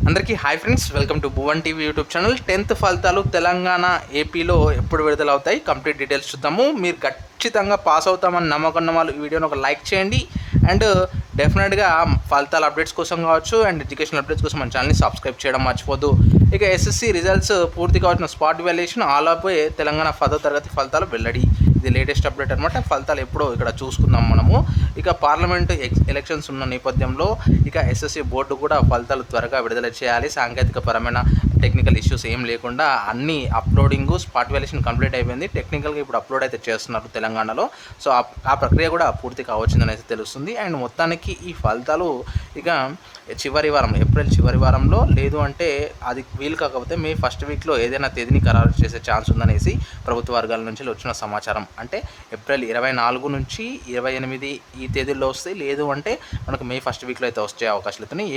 అందరికీ hi friends, welcome to Bhuvan TV YouTube channel. 10th ఫలితాలు తెలంగాణ ఏపీలో ఎప్పుడు విడుదలవుతాయి, కంప్లీట్ డీటెయిల్స్ చూద్దాము. మీరు ఖచ్చితంగా పాస్ అవుతామని నమ్మకం ఉన్న వాళ్ళు ఈ వీడియోని ఒక లైక్ చేయండి. అండ్ డెఫినెట్గా ఫలితాల అప్డేట్స్ కోసం కావచ్చు అండ్ ఎడ్యుకేషన్ అప్డేట్స్ కోసం మన ఛానల్ని సబ్స్క్రైబ్ చేయడం మర్చిపోద్దు. ఇక ఎస్ఎస్సి రిజల్ట్స్ పూర్తి కావాల్సిన స్పాట్ వాల్యుయేషన్ ఆలోపే తెలంగాణ 10వ తరగతి ఫలితాలు వెల్లడి. ఇది లేటెస్ట్ అప్డేట్ అనమాట. ఫలితాలు ఎప్పుడో ఇక్కడ చూసుకుందాం మనము. ఇక పార్లమెంటు ఎలక్షన్స్ ఉన్న నేపథ్యంలో ఇక ఎస్ఎస్సి బోర్డు కూడా ఫలితాలు త్వరగా విడుదల చేయాలి. సాంకేతిక పరమైన టెక్నికల్ ఇష్యూస్ ఏం లేకుండా అన్ని అప్లోడింగ్ స్పాట్ వాల్యుయేషన్ కంప్లీట్ అయిపోయింది. టెక్నికల్గా ఇప్పుడు అప్లోడ్ అయితే చేస్తున్నారు తెలంగాణలో. సో ఆ ప్రక్రియ కూడా పూర్తి కావచ్చిందని అయితే తెలుస్తుంది. అండ్ మొత్తానికి ఈ ఫలితాలు ఇక చివరి వారం, ఏప్రిల్ చివరి వారంలో, లేదు అంటే అది వీలు కాకపోతే మే ఫస్ట్ వీక్లో ఏదైనా తేదీని ఖరారు చేసే ఛాన్స్ ఉందనేసి ప్రభుత్వ వర్గాల నుంచి వచ్చిన సమాచారం. అంటే ఏప్రిల్ 24 నుంచి 28 ఈ తేదీల్లో వస్తాయి, లేదు అంటే మనకు మే ఫస్ట్ వీక్లో అయితే వచ్చే అవకాశాలు అవుతున్నాయి.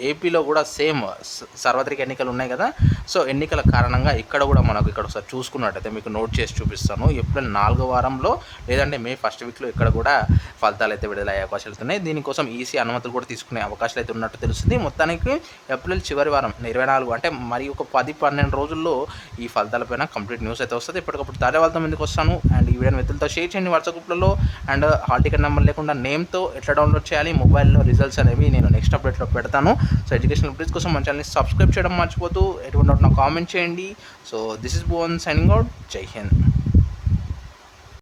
ఏపీలో కూడా సేమ్ సార్వత్రిక ఎన్నికలు ఉన్నాయి కదా. సో ఎన్నికల కారణంగా ఇక్కడ కూడా మనకు ఇక్కడ ఒకసారి చూసుకున్నట్టయితే మీకు నోట్ చేసి చూపిస్తాను. ఏప్రిల్ 4వ వారంలో లేదంటే మే ఫస్ట్ వీక్లో ఇక్కడ కూడా ఫలితాలు అయితే విడుదలయ్యే అవకాశాలు అవుతున్నాయి. దీనికోసం ఈసీ అనుమతులు కూడా తీసుకునే అవకాశాలు అయితే ఉన్నట్టు తెలుస్తుంది. మొత్తానికి ఏప్రిల్ చివరి వారం 24 అంటే మరి ఒక 10-12 రోజుల్లో ఈ ఫలితాలపైన కంప్లీట్ న్యూస్ అయితే వస్తుంది. ఇప్పటికప్పుడు తాజా వాళ్ళతో ముందుకు వస్తాను. అండ్ ఈ వీడియోని మిత్రులతో షేర్ చేయండి వాట్సాప్ గ్రూప్లలో. అండ్ హాల్ టికెట్ నెంబర్ లేకుండా నేమ్తో ఎట్లా డౌన్లోడ్ చేయాలి, మొబైల్లో రిజల్ట్స్ అనేవి నేను నెక్స్ట్ అప్డేట్లో పెడతాను. సో ఎడ్యుకేషన్ అప్డేట్స్ కోసం మన ఛానల్ని సబ్స్క్రైబ్ చేయడం మర్చిపోతూ ఎటువంటి నాకు కామెంట్ చేయండి. So this is Bhuvan signing out. జై హింద్.